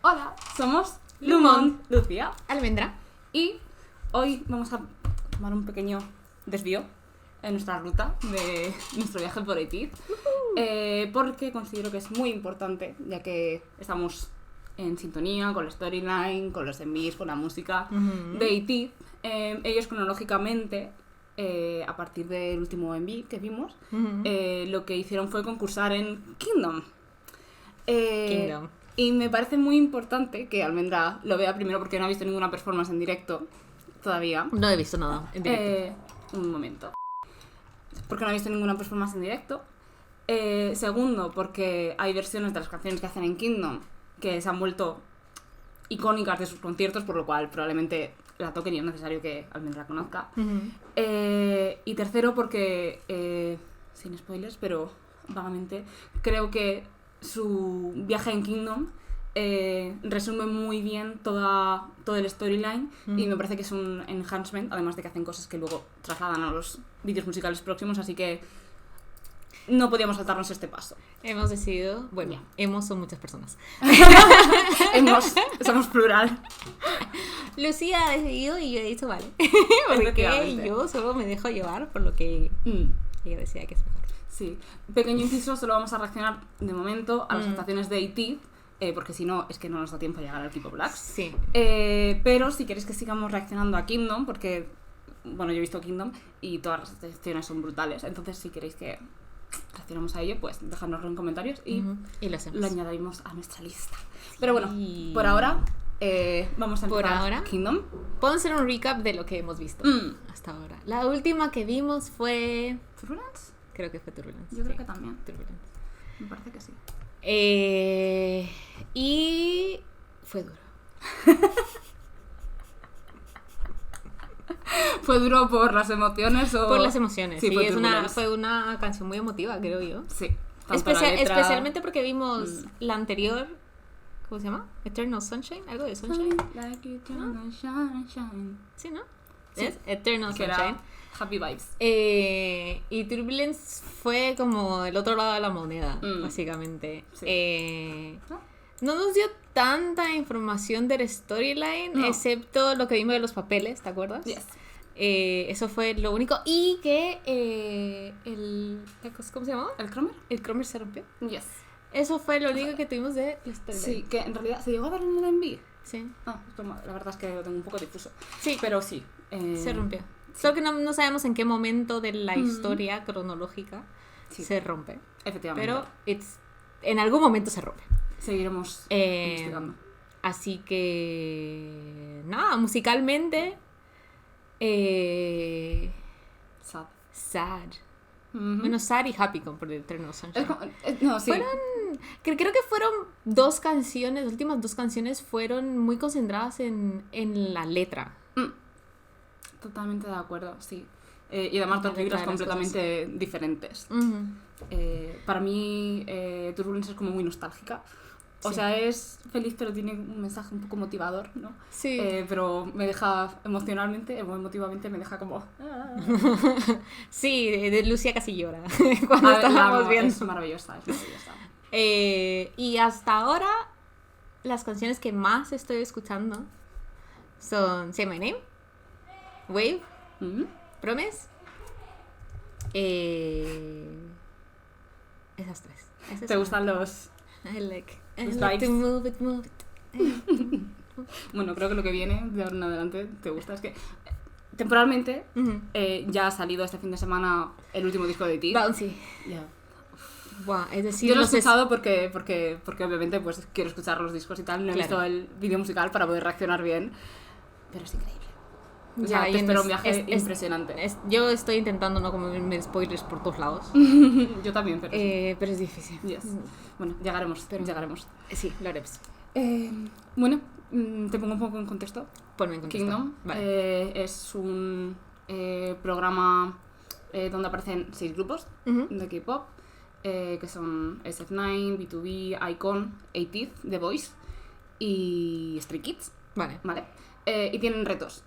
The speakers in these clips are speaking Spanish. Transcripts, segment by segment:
Hola, somos Lumon, Lucía, Almendra. y hoy vamos a tomar un pequeño desvío en nuestra ruta de nuestro viaje por Haití, porque considero que es muy importante, ya que estamos en sintonía con la storyline, con los envíos, con la música de Haití. Ellos cronológicamente, a partir del último enví que vimos, lo que hicieron fue concursar en Kingdom. Y me parece muy importante que Almendra lo vea primero porque no ha visto ninguna performance en directo todavía. No he visto nada en directo. Un momento. Porque no ha visto ninguna performance en directo. Segundo, porque hay versiones de las canciones que hacen en Kingdom que se han vuelto icónicas de sus conciertos, por lo cual probablemente la toquen y es necesario que Almendra la conozca. Y tercero, porque, sin spoilers, pero vagamente, creo que su viaje en Kingdom resume muy bien todo el storyline y me parece que es un enhancement, además de que hacen cosas que luego trasladan a los vídeos musicales próximos, así que no podíamos saltarnos este paso. Hemos decidido, bueno, hemos son muchas personas. Somos plural. Lucía ha decidido y yo he dicho vale. Porque yo solo me dejo llevar por lo que ella decía que es mejor. Sí, pequeño inciso, solo vamos a reaccionar de momento a las actuaciones de Haití, porque si no, es que no nos da tiempo a llegar al People Black. Sí. Pero si queréis que sigamos reaccionando a Kingdom, porque, bueno, yo he visto Kingdom y todas las reacciones son brutales, entonces si queréis que reaccionemos a ello, pues dejadnoslo en comentarios y lo añadiremos a nuestra lista. Pero bueno, por ahora vamos a empezar Kingdom. Podemos hacer un recap de lo que hemos visto hasta ahora. La última que vimos fue... ¿Turbulence? Creo que fue Turbulence. Yo creo que también. Turbulence. Me parece que sí. Y fue duro. ¿Fue duro por las emociones o...? Por las emociones, sí. Fue una canción muy emotiva, creo yo. Sí. Especialmente porque vimos la anterior... ¿Cómo se llama? Eternal Sunshine, algo de Sunshine. Like eternal sunshine. Sí, ¿no? Sí. Es Eternal Sunshine. Happy vibes. Y Turbulence fue como el otro lado de la moneda, básicamente. Sí. No nos dio tanta información del storyline, excepto lo que vimos de los papeles, ¿te acuerdas? Yes. Eso fue lo único. Y que ¿cómo se llamaba? ¿El Cromer? El Cromer se rompió. Yes. Eso fue lo único que tuvimos de la storyline. Sí, que en realidad se llegó a ver en el enví. Sí. La verdad es que lo tengo un poco difuso. Sí. Pero sí. Se rompió. Solo que no sabemos en qué momento de la historia cronológica se rompe. Efectivamente. Pero en algún momento se rompe. Seguiremos investigando. Así que... Nada, musicalmente... Sad. Bueno, sad y happy con Eternal Sunshine. No, sí. Creo que fueron dos canciones, las últimas dos canciones fueron muy concentradas en la letra. Totalmente de acuerdo, sí. Y además dos vibras completamente diferentes. Para mí, Turbulence es como muy nostálgica. O sea, es feliz, pero tiene un mensaje un poco motivador, ¿no? Sí. Pero me deja emotivamente me deja como... Sí, de Lucía casi llora cuando estábamos viendo. Es maravillosa. Y hasta ahora, las canciones que más estoy escuchando son Say My Name, Wave, Promise, esas tres. ¿Te gustan los...? I like vibes. to move it. Bueno, creo que lo que viene de ahora en adelante te gusta. Es que temporalmente ya ha salido este fin de semana el último disco de Haití. Bouncy. Yeah. Wow, es decir, yo lo he escuchado porque obviamente pues quiero escuchar los discos y tal. No he visto el vídeo musical para poder reaccionar bien. Pero es increíble. O sea, te espero un viaje impresionante. Yo estoy intentando no comerme spoilers por todos lados. Yo también, pero sí. Pero es difícil. Yes. Bueno, llegaremos. Sí, lo haremos. Bueno, te pongo un poco en contexto. Ponme en contexto. Kingdom es un programa donde aparecen 6 grupos de K-pop, que son SF9, B2B, iKON, ATEEZ, The Voice y Stray Kids. Vale. Y tienen retos.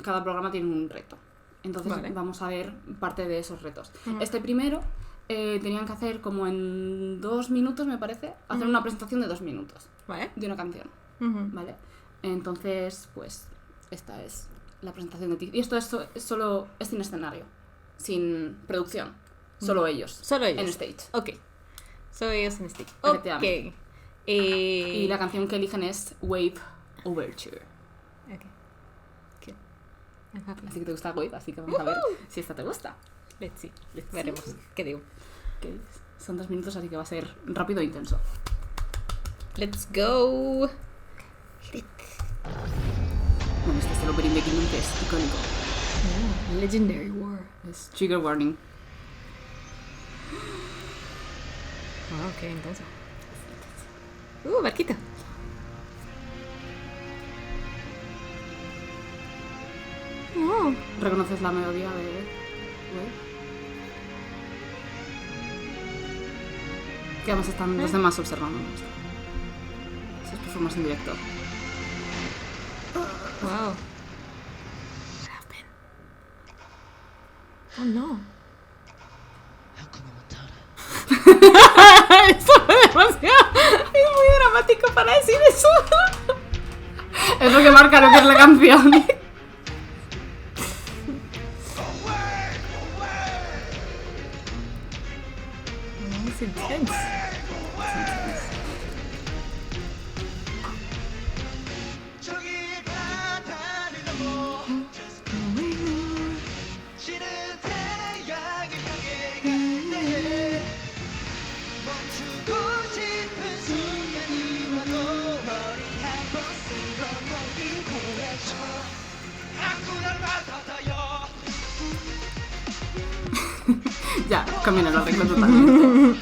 Cada programa tiene un reto. Entonces vamos a ver parte de esos retos. Este primero tenían que hacer como en 2 minutos, me parece, hacer una presentación de 2 minutos. Vale. De una canción. ¿Vale? Entonces, pues, esta es la presentación de ti. Y esto es solo es sin escenario, sin producción. Solo ellos. Solo ellos. En stage. Ok. Solo ellos en stage. Efectivamente. Ok. Y la canción que eligen es Wave Overture. Ok. Good. I'm happy. Así que te gusta Wave, así que vamos a ver si esta te gusta. Let's see. Veremos. ¿Qué digo? Okay. Son 2 minutos, así que va a ser rápido e intenso. Let's go. Bueno, este es el opening de Kingdom, que es icónico. Legendary War. Es Trigger Warning. Ok, entonces. Barquita. Oh. ¿Reconoces la melodía de Wave? Que además están los demás observándonos. Eso es performance en directo. Wow. What happened? Oh no. Eso es demasiado. Es muy dramático para decir eso. Es lo que marca lo que es la canción. It's intense. Ya, cambian el arreglo totalmente.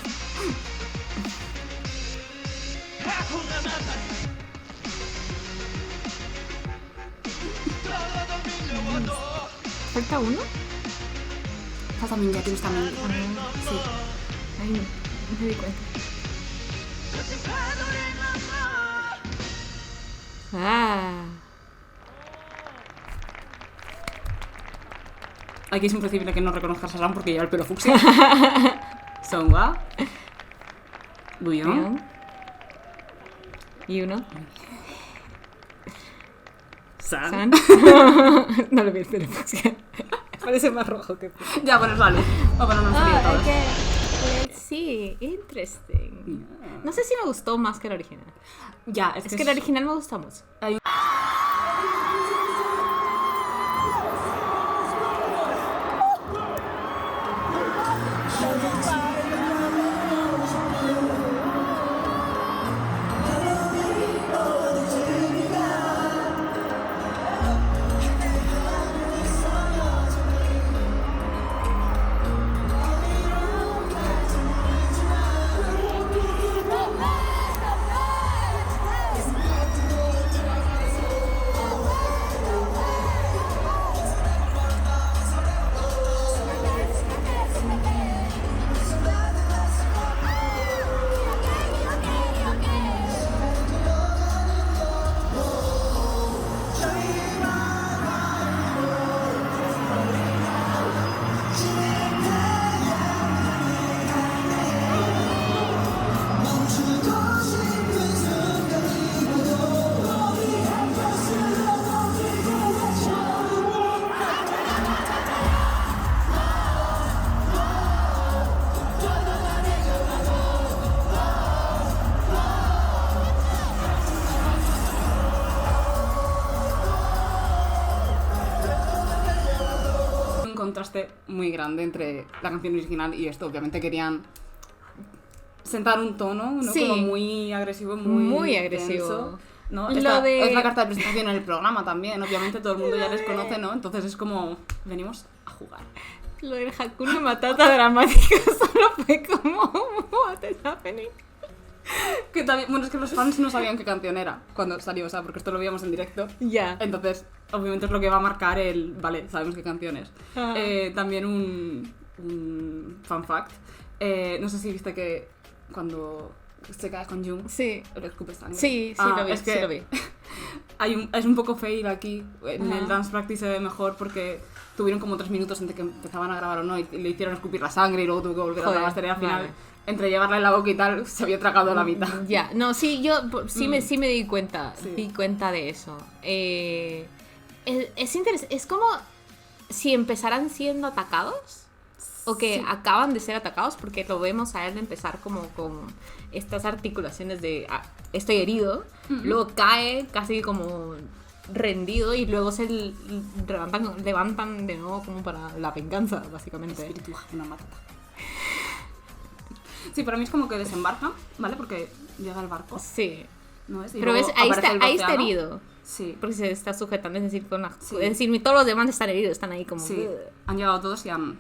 ¿Falta uno? Falta Minja, tienes también. Sí. Ay, no me di cuenta. Aquí es imposible que no reconozcas a Sam porque lleva el pelo fucsia. Songa. Guyon. ¿Y uno? San. No le vi el pelo fucsia. Parece más rojo que fucsia. Ya, bueno, vale. Vamos a ponernos frío todos. Okay. Let's see. Interesting. No sé si me gustó más que el original. Ya, Es que el original me gusta mucho. Contraste muy grande entre la canción original y esto. Obviamente querían sentar un tono, ¿no? Sí. Como muy agresivo, muy agresivo. intenso, ¿no? Es la carta de presentación en el programa también. Obviamente todo el mundo ya les conoce, ¿no? Entonces es como, venimos a jugar. Lo del Hakuna Matata dramático solo fue como, what is happening? Que también, bueno, es que los fans no sabían qué canción era cuando salió, o sea, porque esto lo veíamos en directo. Ya. Entonces, obviamente es lo que va a marcar el... Vale, sabemos qué canción es. También un fun fact. No sé si viste que cuando se cae con Jung, Sí. le escupe sangre. Sí, lo vi, es que sí lo vi. es un poco fail aquí. En el dance practice se ve mejor porque tuvieron como 3 minutos entre que empezaban a grabar o no y le hicieron escupir la sangre y luego tuvo que volver a grabar la al final. Vale. Entre llevarla en la boca y tal, se había tragado la mitad. Ya, no, sí, yo sí me di cuenta, di cuenta de eso. Es interesante, es como si empezaran siendo atacados o que acaban de ser atacados, porque lo vemos a él empezar como con estas articulaciones de estoy herido, luego cae casi como rendido y luego se levantan de nuevo como para la venganza, básicamente. Espíritu, una matata. Sí, para mí es como que desembarca, ¿vale? Porque llega el barco. Sí. ¿No es? Y pero ves, ahí está herido. Sí. Porque se está sujetando, es decir, todos los demás están heridos, están ahí como... Sí, han llegado todos y han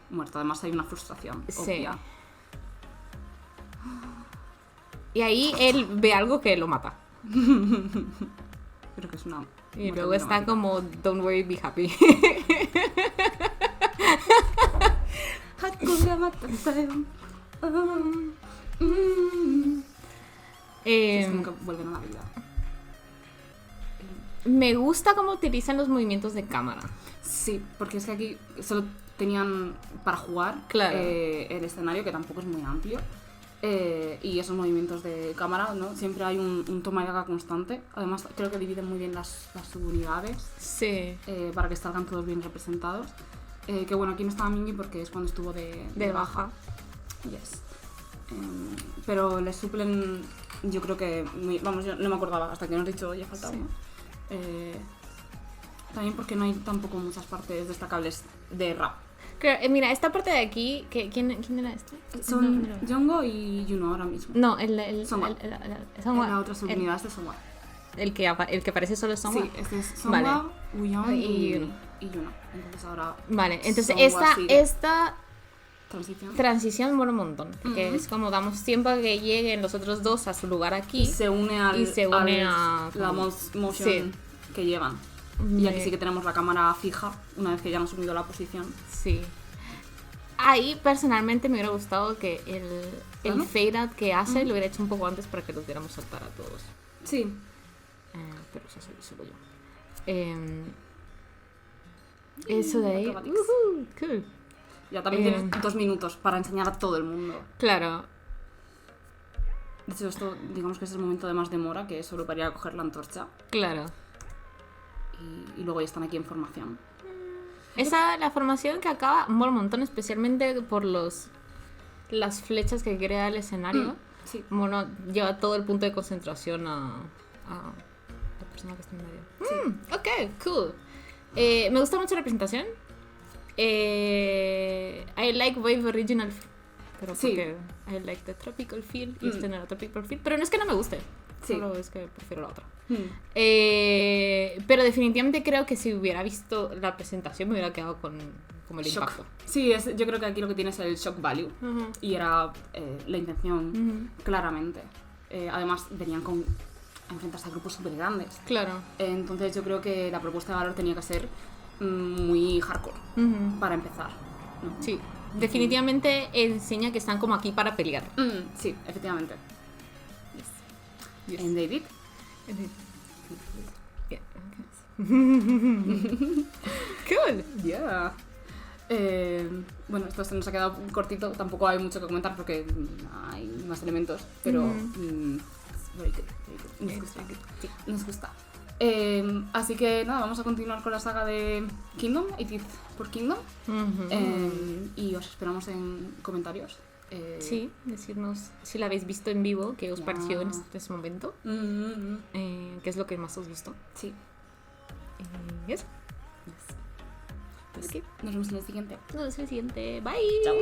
muerto. Además hay una frustración obvia. Y ahí él ve algo que lo mata. Creo que es una... Y luego está como, don't worry, be happy. Es como que vuelven a la vida. Me gusta cómo utilizan los movimientos de cámara. Sí, porque es que aquí solo tenían para jugar el escenario, que tampoco es muy amplio. Y esos movimientos de cámara, ¿no? Siempre hay un toma y daga constante. Además, creo que dividen muy bien las subunidades. Sí. Para que salgan todos bien representados. Que bueno, aquí no estaba Mingy porque es cuando estuvo de baja. Yes. Pero les suplen, yo creo que... Vamos, yo no me acordaba hasta que nos has dicho ya faltaba. Sí. También porque no hay tampoco muchas partes destacables de rap. Claro, mira, esta parte de aquí, ¿quién era este? Son Jungkook y Juno ahora mismo. No, Songwa. La otra subunidad es de Songwa. El que parece solo es Songwa. Sí, este es Songwa, Wooyoung y Juno. Entonces ahora... Vale, entonces esta transición mola un montón. Porque es como damos tiempo a que lleguen los otros dos a su lugar aquí. Y se une a la motion que llevan. Y aquí sí que tenemos la cámara fija una vez que ya hemos subido la posición. Sí. Ahí personalmente me hubiera gustado que el fade out que hace lo hubiera hecho un poco antes para que los viéramos saltar a todos. Sí. Pero eso soy solo yo. Eso de ahí. Cool. Ya también tienes 2 minutos para enseñar a todo el mundo. Claro. De hecho, esto digamos que es el momento de más demora, que es solo para ir a coger la antorcha. Claro. Y luego ya están aquí en formación. La formación que acaba mola un montón, especialmente por las flechas que crea el escenario. Sí. Bueno, lleva todo el punto de concentración a la persona que está en medio. Sí. Ok, cool. Me gusta mucho la presentación. I like Wave Original, pero porque I like the tropical feel y este no era tropical feel, pero no es que no me guste, solo es que prefiero la otra. Pero definitivamente creo que si hubiera visto la presentación me hubiera quedado con como el shock. Impacto. Sí, yo creo que aquí lo que tiene es el shock value y era la intención claramente. Además venían con enfrentarse a grupos súper grandes. Claro. Entonces yo creo que la propuesta de valor tenía que ser muy hardcore para empezar, ¿no? Sí, definitivamente enseña que están como aquí para pelear. Sí, efectivamente. Yes. ¿En David? Yeah. Cool. Yeah. Bueno, esto se nos ha quedado cortito, tampoco hay mucho que comentar porque hay más elementos, pero very good. Nos gusta. Así que nada, vamos a continuar con la saga de Kingdom, 80th por Kingdom. Y os esperamos en comentarios. Sí, decirnos si la habéis visto en vivo, qué os pareció en este momento, qué es lo que más os gustó. Sí. Y eso. Pues, nos vemos en el siguiente. Bye. Chao.